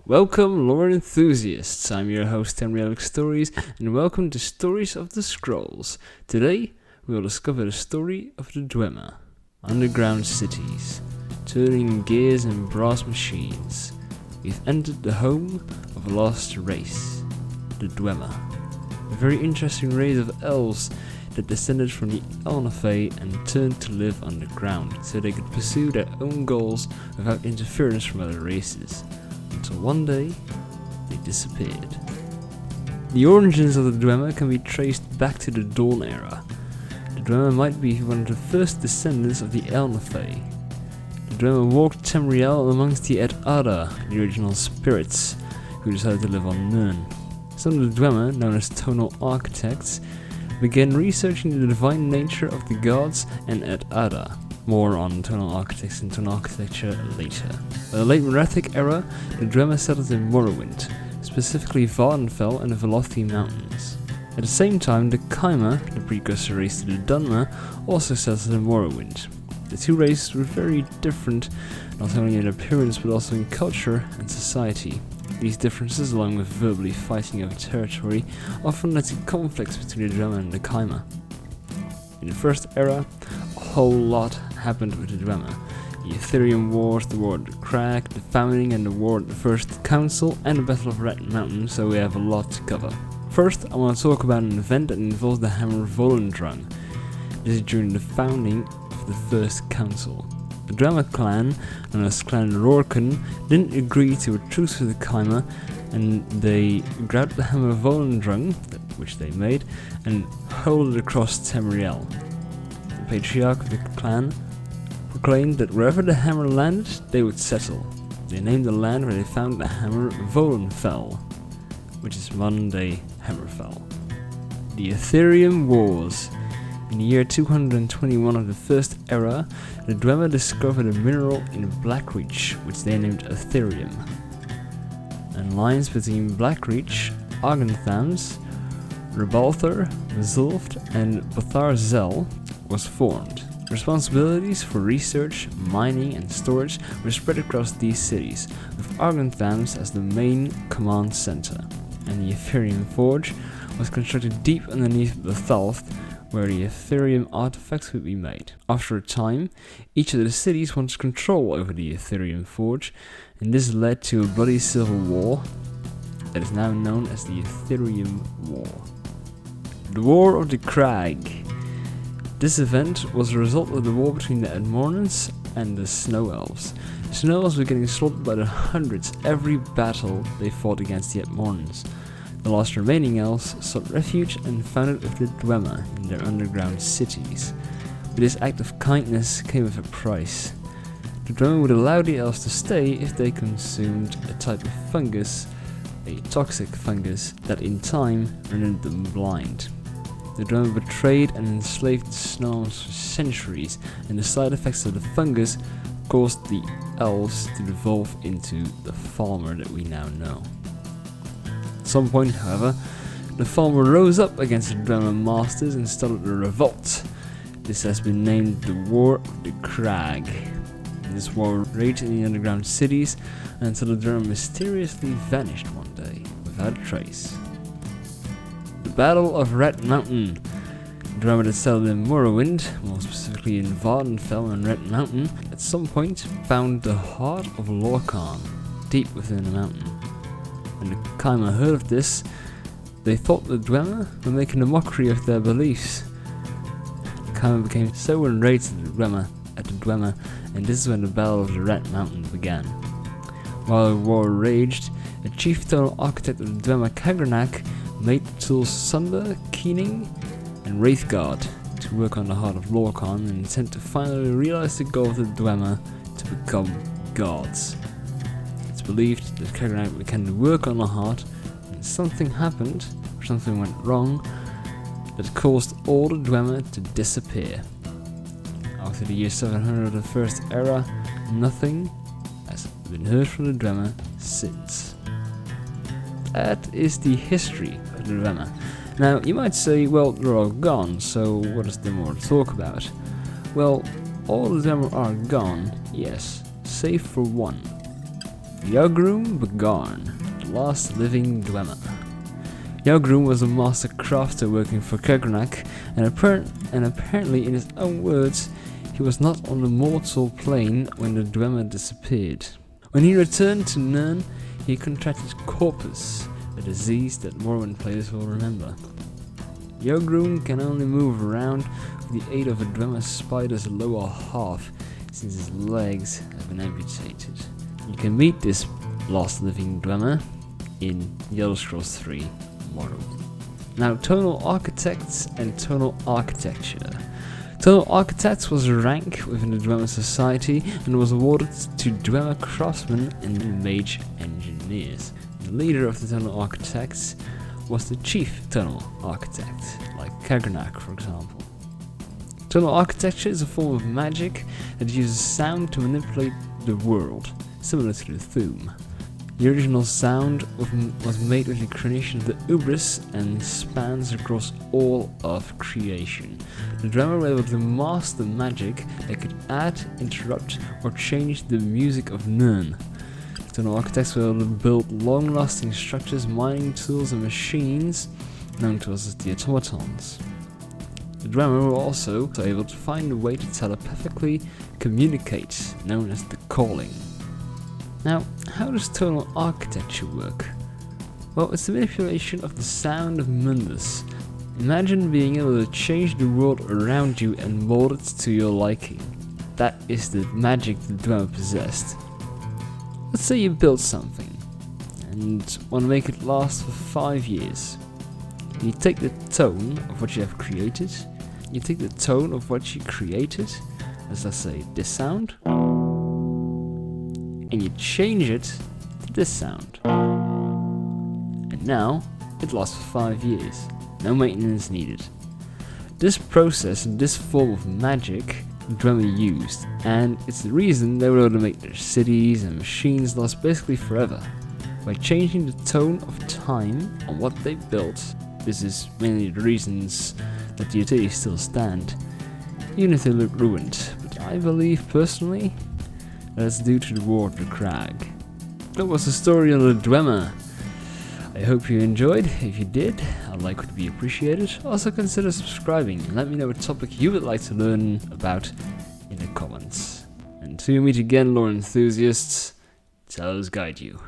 Welcome, lore enthusiasts. I'm your host, Tamrielic Stories, and welcome to Stories of the Scrolls. Today, we will discover the story of the Dwemer, underground cities, turning gears and brass machines. We've entered the home of a lost race, the Dwemer, a very interesting race of elves that descended from the Elnafae and turned to live underground, so they could pursue their own goals without interference from other races. Until one day, they disappeared. The origins of the Dwemer can be traced back to the Dawn era. The Dwemer might be one of the first descendants of the Elnafae. The Dwemer walked Tamriel amongst the Ed Ada, the original spirits, who decided to live on Nirn. Some of the Dwemer, known as tonal architects, began researching the divine nature of the gods and Ed Ada. More on tonal architects and tonal architecture later. By the late Merethic era, the Dwemer settled in Morrowind, specifically Vardenfell and the Velothi Mountains. At the same time, the Kaimer, the precursor race to the Dunmer, also settled in Morrowind. The two races were very different, not only in appearance but also in culture and society. These differences, along with verbally fighting over territory, often led to conflicts between the Dwemer and the Kaimer. In the first era, a whole lot happened with the Dwemer. The Ethereum Wars, the War of the Crag, the Founding and the War of the First Council, and the Battle of Red Mountain, so we have a lot to cover. First, I want to talk about an event that involves the Hammer Volendrung. This is during the founding of the First Council. The Dwemer clan, known as Clan Rorken, didn't agree to a truce with the Kaimer, and they grabbed the Hammer Volendrung, which they made, and hurled it across Tamriel. The patriarch of the clan proclaimed that wherever the hammer landed, they would settle. They named the land where they found the hammer Volenfell, which is modern-day Hammerfell. The Ethereum Wars. In the year 221 of the First Era, the Dwemer discovered a mineral in Blackreach, which they named Ethereum. And lines between Blackreach, Argenthams, Rebalthar, Zulft, and Batharzel was formed. Responsibilities for research, mining, and storage were spread across these cities, with Argenthams as the main command center, and the Ethereum Forge was constructed deep underneath Bathalth, where the Ethereum artifacts would be made. After a time, each of the cities wanted control over the Ethereum Forge, and this led to a bloody civil war that is now known as the Ethereum War. The War of the Crag. This event was a result of the war between the Edmornans and the Snow Elves. The Snow Elves were getting slaughtered by the hundreds every battle they fought against the Edmornans. The last remaining elves sought refuge and founded with the Dwemer in their underground cities. But this act of kindness came with a price. The Dwemer would allow the elves to stay if they consumed a type of fungus, a toxic fungus, that in time rendered them blind. The Dwemer betrayed and enslaved the Snow Elves for centuries, and the side effects of the fungus caused the elves to devolve into the Falmer that we now know. At some point, however, the Falmer rose up against the Dwemer masters and started a revolt. This has been named the War of the Crag. This war raged in the underground cities until the Dwemer mysteriously vanished one day, without a trace. The Battle of Red Mountain. The Dwemer that settled in Morrowind, more specifically in Vardenfell and Red Mountain, at some point found the heart of Lorkhan, deep within the mountain. When the Kaimer heard of this, they thought the Dwemer were making a mockery of their beliefs. The Kaimer became so enraged at the Dwemer, and this is when the Battle of the Red Mountain began. While the war raged, a chief tonal architect of the Dwemer, Kagranak, made the tools Sunder, Keening, and Wraithguard to work on the heart of Lorkhan in an attempt to finally realize the goal of the Dwemer to become gods. It's believed that Kagranak began to work on the heart, and something happened, or something went wrong, that caused all the Dwemer to disappear. After the year 700 of the First Era, nothing has been heard from the Dwemer since. That is the history of the Dwemer. Now, you might say, well, they're all gone, so what is there more to talk about? Well, all of them are gone, yes, save for one. Yogrum Begarn, the last living Dwemer. Yogrum was a master crafter working for Kagrenak, and apparently, in his own words, he was not on the mortal plane when the Dwemer disappeared. When he returned to Nirn, he contracted corpus, a disease that Morrowind players will remember. Yogrum can only move around with the aid of a Dwemer spider's lower half, since his legs have been amputated. You can meet this last living Dwemer in The Elder Scrolls 3 Morrowind. Now, tonal architects and tonal architecture. Tonal architects was a rank within the Dwemer society and was awarded to Dwemer craftsmen and mage engineers. The leader of the tonal architects was the chief tonal architect, like Kagrenak for example. Tonal architecture is a form of magic that uses sound to manipulate the world, similar to the Thume. The original sound was made with the creation of the Ubris and spans across all of creation. The Dwemer were able to master magic that could add, interrupt, or change the music of Nirn. Tonal architects were able to build long-lasting structures, mining tools, and machines known to us as the automatons. The Dwemer were also able to find a way to telepathically communicate, known as the calling. Now, how does tonal architecture work? Well, it's the manipulation of the sound of Mundus. Imagine being able to change the world around you and mold it to your liking. That is the magic the Dwemer possessed. Let's say you build something and want to make it last for 5 years. You take the tone of what you have created, you take the tone of what you created, as let's say this sound, and you change it to this sound. And now it lasts for 5 years, no maintenance needed. This process and this form of magic Dwemer used, and it's the reason they were able to make their cities and machines last basically forever. By changing the tone of time on what they built, this is mainly the reasons that the utilities still stand, even if they look ruined. But I believe personally that it's due to the War of the Crag. That was the story of the Dwemer. I hope you enjoyed. If you did, a like would be appreciated. Also consider subscribing and let me know a topic you would like to learn about in the comments. Until we meet again, lore enthusiasts, tell us guide you.